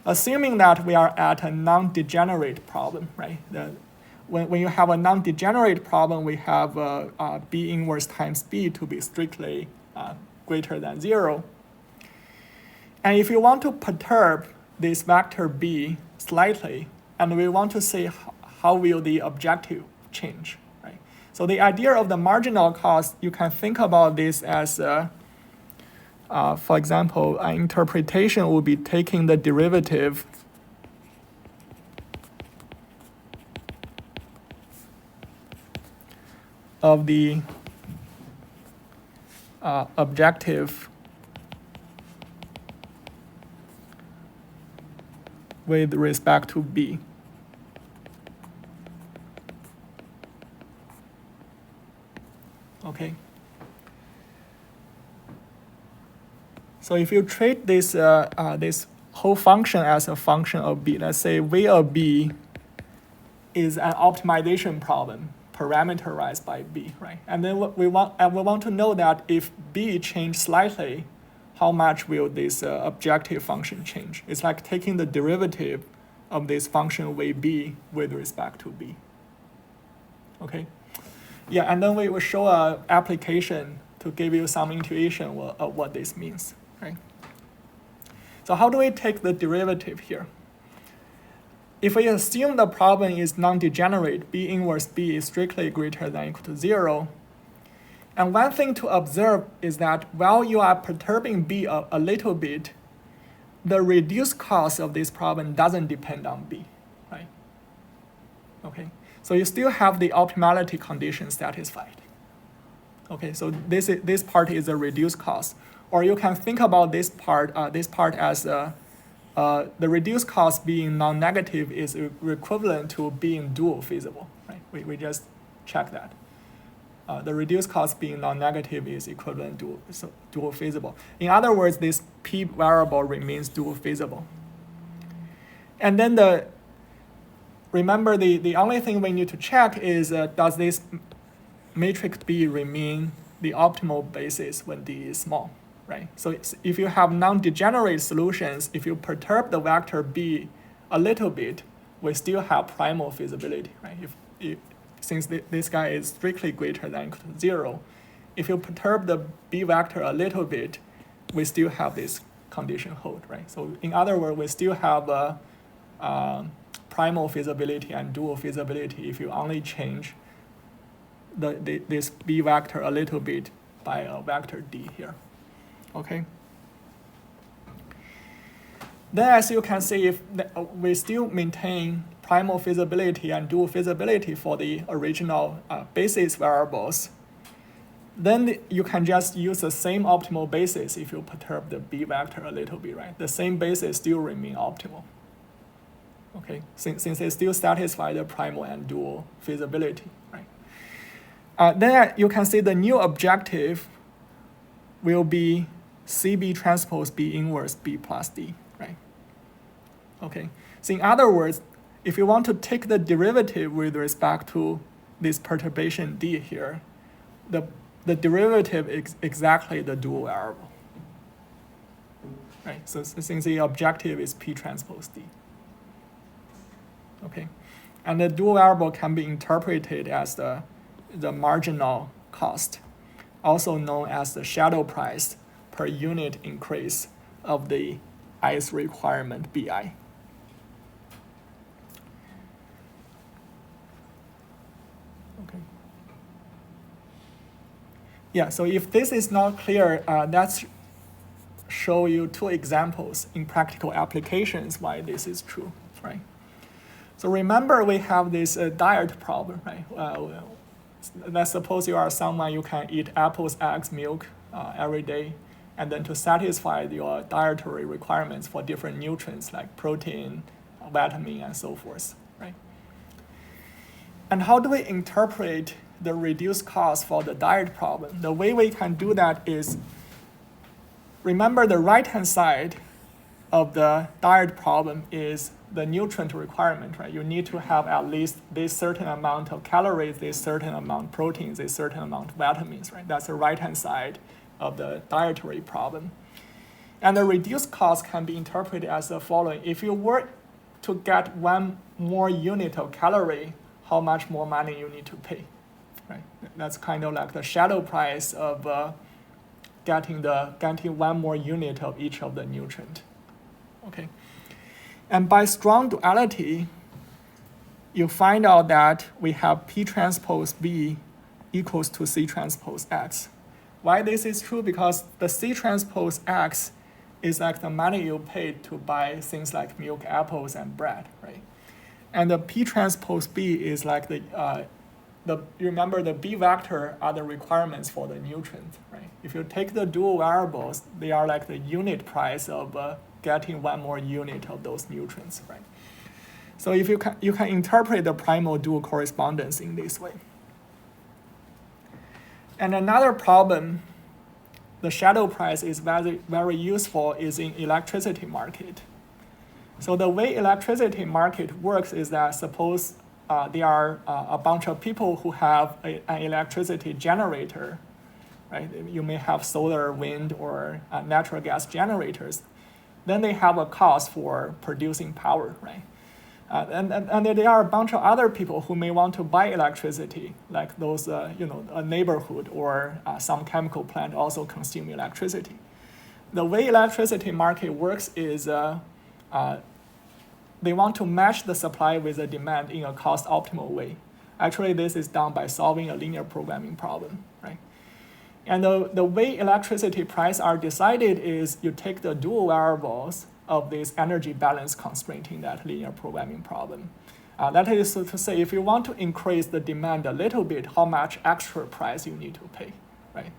Assuming that we are at a non-degenerate problem, right? When you have a non-degenerate problem, we have B inverse times B to be strictly greater than 0. And if you want to perturb this vector B slightly, and we want to see how will the objective change, right? So the idea of the marginal cost, you can think about this as, for example, an interpretation would be taking the derivative of the objective with respect to B. Okay. So if you treat this this whole function as a function of B, let's say V of B is an optimization problem parameterized by B, right? And then we want to know that if B changes slightly, how much will this objective function change? It's like taking the derivative of this function VB with respect to B. Okay? Yeah, and then we will show an application to give you some intuition of what this means, right? So how do we take the derivative here? If we assume the problem is non-degenerate, B inverse B is strictly greater than or equal to 0, and one thing to observe is that while you are perturbing B a little bit, the reduced cost of this problem doesn't depend on B, right? Okay, so you still have the optimality condition satisfied. Okay, so this part is a reduced cost, or you can think about this part as the reduced cost being non-negative is equivalent to being dual feasible, right? We just check that. The reduced cost being non-negative is equivalent to dual feasible. In other words, this P variable remains dual feasible. And then remember the only thing we need to check is does this matrix B remain the optimal basis when D is small, right? So if you have non-degenerate solutions, if you perturb the vector B a little bit, we still have primal feasibility, right? Since this guy is strictly greater than or equal to 0, if you perturb the B vector a little bit, we still have this condition hold, right? So in other words, we still have a primal feasibility and dual feasibility if you only change this B vector a little bit by a vector D here, okay? Then as you can see, if we still maintain primal feasibility and dual feasibility for the original basis variables, then you can just use the same optimal basis if you perturb the B vector a little bit, right? The same basis still remain optimal. Okay, since they still satisfy the primal and dual feasibility, right? Then you can see the new objective will be CB transpose B inverse B plus D, right? Okay, so in other words, if you want to take the derivative with respect to this perturbation D here, the derivative is exactly the dual variable, right? So since the objective is P transpose D. Okay, and the dual variable can be interpreted as the marginal cost, also known as the shadow price per unit increase of the ith requirement bi. Okay. Yeah, so if this is not clear, let's show you two examples in practical applications why this is true, right? So remember we have this diet problem, right? Let's suppose you are someone you can eat apples, eggs, milk every day, and then to satisfy your dietary requirements for different nutrients like protein, vitamin, and so forth, right? And how do we interpret the reduced cost for the diet problem? The way we can do that is, remember the right-hand side of the diet problem is the nutrient requirement, right? You need to have at least this certain amount of calories, this certain amount of proteins, this certain amount of vitamins, right? That's the right-hand side of the dietary problem. And the reduced cost can be interpreted as the following. If you were to get one more unit of calorie, how much more money you need to pay, right? That's kind of like the shadow price of getting one more unit of each of the nutrient, okay? And by strong duality, you find out that we have P transpose B equals to C transpose X. Why this is true? Because the C transpose X is like the money you paid to buy things like milk, apples, and bread, right? And the P transpose B is like remember the B vector are the requirements for the nutrient, right? If you take the dual variables, they are like the unit price of getting one more unit of those nutrients, right? So if you can interpret the primal dual correspondence in this way. And another problem, the shadow price is very, very useful is in electricity market. So the way electricity market works is that suppose there are a bunch of people who have an electricity generator, right? You may have solar, wind, or natural gas generators. Then they have a cost for producing power, right? And there are a bunch of other people who may want to buy electricity, like those, a neighborhood or some chemical plant also consume electricity. The way electricity market works is they want to match the supply with the demand in a cost optimal way. Actually, this is done by solving a linear programming problem, right? And the way electricity prices are decided is you take the dual variables of this energy balance constraint in that linear programming problem. That is to say, if you want to increase the demand a little bit, how much extra price you need to pay, right?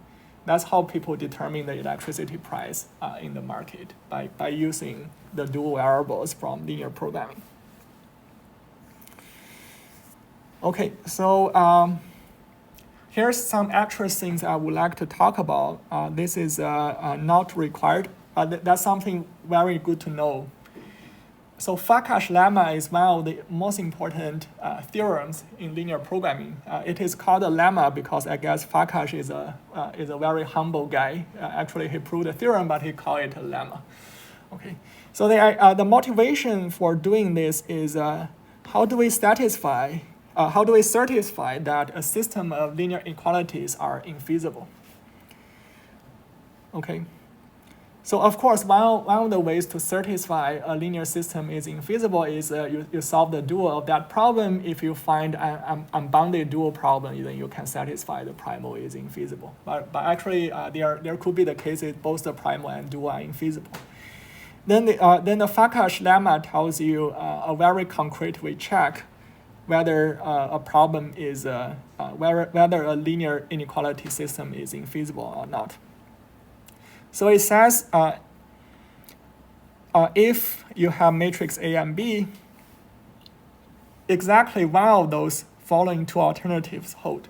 That's how people determine the electricity price in the market, by using the dual variables from linear programming. Okay, so here's some extra things I would like to talk about. This is not required. That's something very good to know. So Farkas lemma is one of the most important theorems in linear programming. It is called a lemma because I guess Farkas is a very humble guy. Actually, he proved a theorem, but he called it a lemma. Okay. So the motivation for doing this is how do we certify that a system of linear inequalities are infeasible? Okay. So of course, one of the ways to certify a linear system is infeasible is you solve the dual of that problem. If you find an unbounded dual problem, then you can satisfy the primal is infeasible. But actually, there could be the cases both the primal and dual are infeasible. Then the Farkas lemma tells you a very concrete way check whether a problem is whether a linear inequality system is infeasible or not. So it says if you have matrix A and B, exactly one of those following two alternatives hold.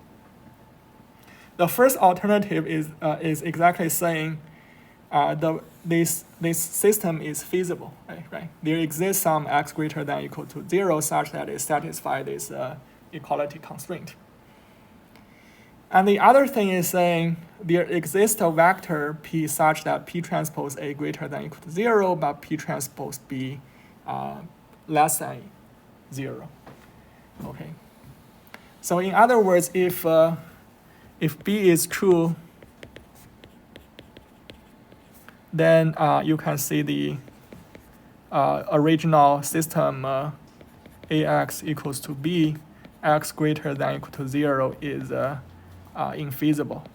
The first alternative is exactly saying this system is feasible, right? There exists some x greater than or equal to 0 such that it satisfies this equality constraint. And the other thing is saying there exists a vector P such that P transpose A greater than or equal to 0, but P transpose B less than 0. Okay. So in other words, if B is true, then you can see original system AX equals to B, X greater than or equal to 0 is infeasible.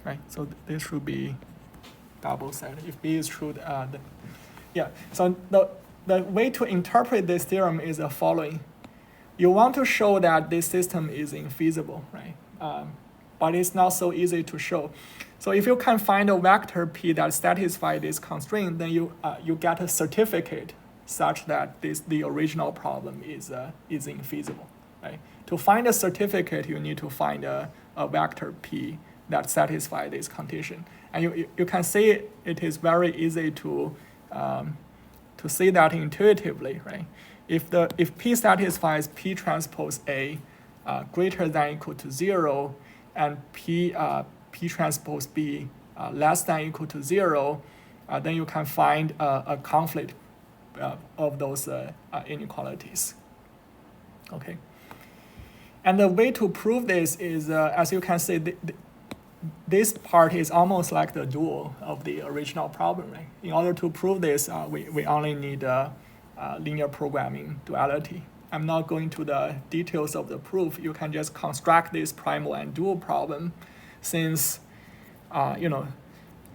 Right, so this should be double set. If B is true, yeah. So the way to interpret this theorem is the following. You want to show that this system is infeasible, right? But it's not so easy to show. So if you can find a vector P that satisfies this constraint, then you get a certificate such that the original problem is infeasible, right? To find a certificate, you need to find a vector P that satisfies this condition. And you can see it is very easy to see that intuitively, right? If P satisfies P transpose A greater than or equal to 0, and P transpose B less than or equal to 0, then you can find a conflict of those inequalities. Okay. And the way to prove this is, as you can see, this part is almost like the dual of the original problem, right? In order to prove this, we only need linear programming duality. I'm not going to the details of the proof. You can just construct this primal and dual problem, since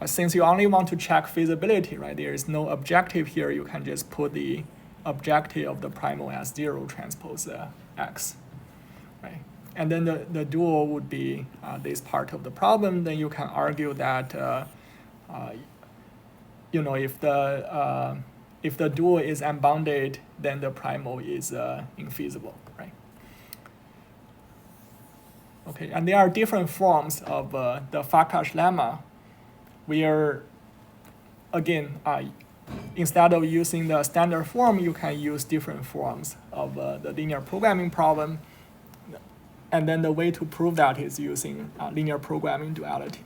since you only want to check feasibility, right? There is no objective here. You can just put the objective of the primal as 0 transpose X, right? And then the dual would be this part of the problem. Then you can argue that if the dual is unbounded, then the primal is infeasible, right? Okay, and there are different forms of the Farkas lemma. We are, again, instead of using the standard form, you can use different forms of the linear programming problem. And then the way to prove that is using linear programming duality.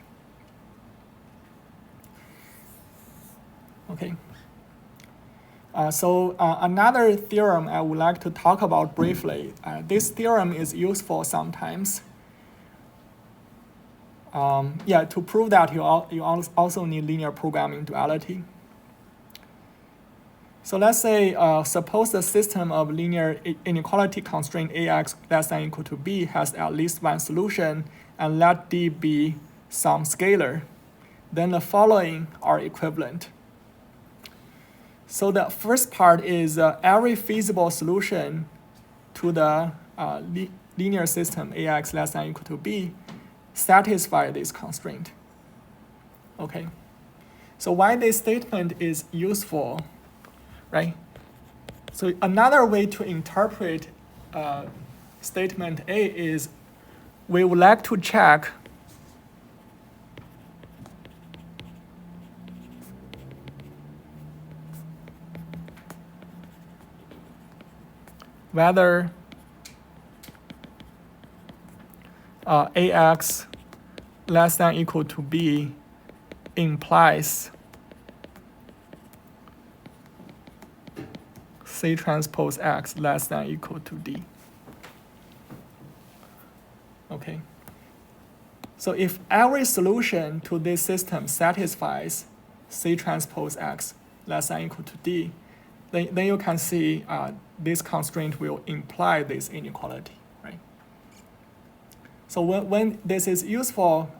Okay. So another theorem I would like to talk about briefly. This theorem is useful sometimes. To prove that you also need linear programming duality. So let's say, suppose the system of linear inequality constraint AX less than or equal to B has at least one solution, and let D be some scalar. Then the following are equivalent. So the first part is every feasible solution to the linear system AX less than or equal to B satisfy this constraint. Okay. So why this statement is useful, right? So another way to interpret statement A is we would like to check whether AX less than or equal to B implies C transpose X less than or equal to D. Okay. So if every solution to this system satisfies C transpose X less than or equal to D, then you can see this constraint will imply this inequality, right? So when this is useful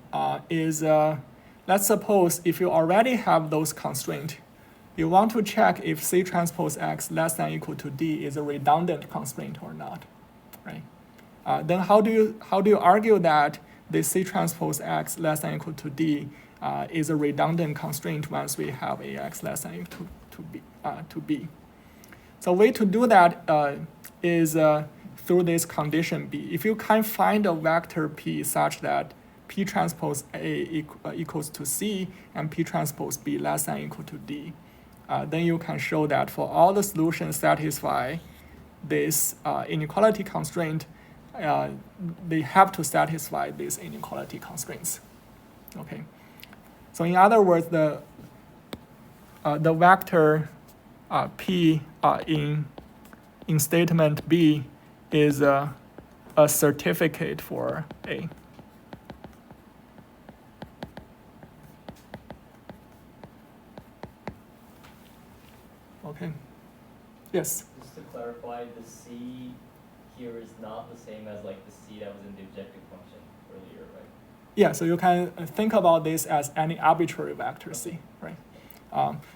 is, let's suppose if you already have those constraints, you want to check if C transpose X less than or equal to D is a redundant constraint or not, right? Then how do you argue that the C transpose X less than or equal to D is a redundant constraint once we have AX less than or equal to B? So way to do that is through this condition B. If you can find a vector P such that P transpose A equals to C and P transpose B less than or equal to D, then you can show that for all the solutions satisfy this inequality constraint, they have to satisfy these inequality constraints. Okay. So in other words, the vector P in statement B is a certificate for A. Yes. Just to clarify, the C here is not the same as like the C that was in the objective function earlier, right? Yeah, so you can think about this as any arbitrary vector C, right?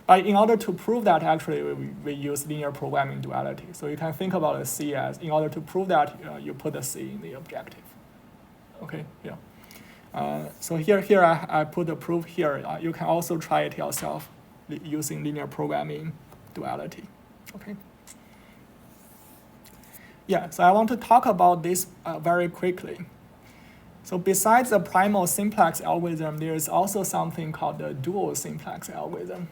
But in order to prove that, actually, we use linear programming duality. So you can think about a C as, in order to prove that, you put a C in the objective. Okay, yeah. So here I put the proof here. You can also try it yourself using linear programming duality. Okay. Yeah, so I want to talk about this very quickly. So besides the primal simplex algorithm, there is also something called the dual simplex algorithm.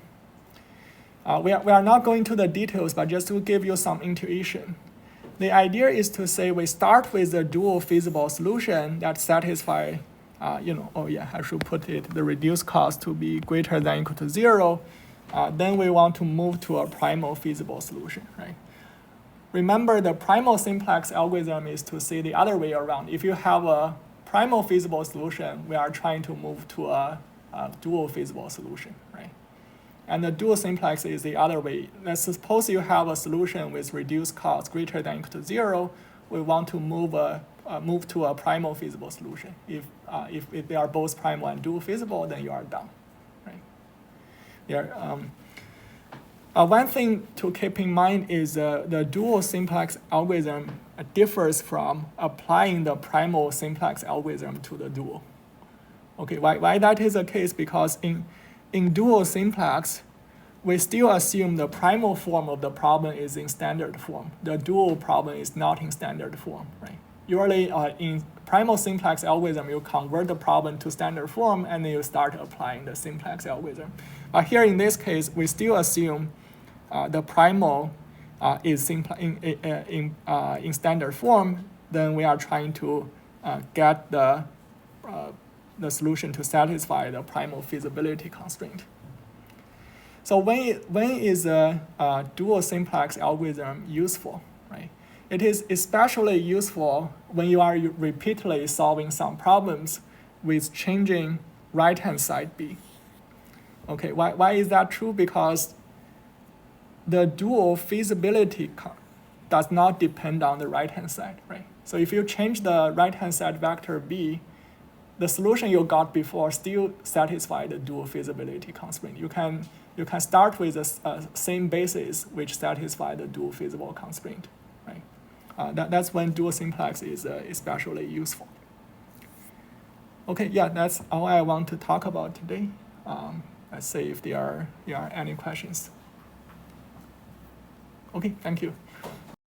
We are not going to the details, but just to give you some intuition. The idea is to say we start with a dual feasible solution that satisfy, I should put it, the reduced cost to be greater than or equal to 0. Then we want to move to a primal feasible solution, right? Remember, the primal simplex algorithm is to say the other way around. If you have a primal feasible solution, we are trying to move to a dual feasible solution, right? And the dual simplex is the other way. Let's suppose you have a solution with reduced cost greater than or equal to 0. We want to move to a primal feasible solution. If they are both primal and dual feasible, then you are done, right? One thing to keep in mind is the dual simplex algorithm differs from applying the primal simplex algorithm to the dual. Okay, why that is the case? Because in dual simplex, we still assume the primal form of the problem is in standard form. The dual problem is not in standard form, right? Usually in primal simplex algorithm, you convert the problem to standard form and then you start applying the simplex algorithm. But here in this case, we still assume the primal is in standard form. Then we are trying to get the solution to satisfy the primal feasibility constraint. So when is a dual simplex algorithm useful, right? It is especially useful when you are repeatedly solving some problems with changing right-hand side B. Okay, why is that true? Because the dual feasibility does not depend on the right-hand side, right? So if you change the right-hand side vector B, the solution you got before still satisfy the dual feasibility constraint. You can start with the same basis which satisfy the dual feasible constraint, right? That's when dual simplex is especially useful. Okay, yeah, that's all I want to talk about today. Let's see if there are any questions. Okay, thank you.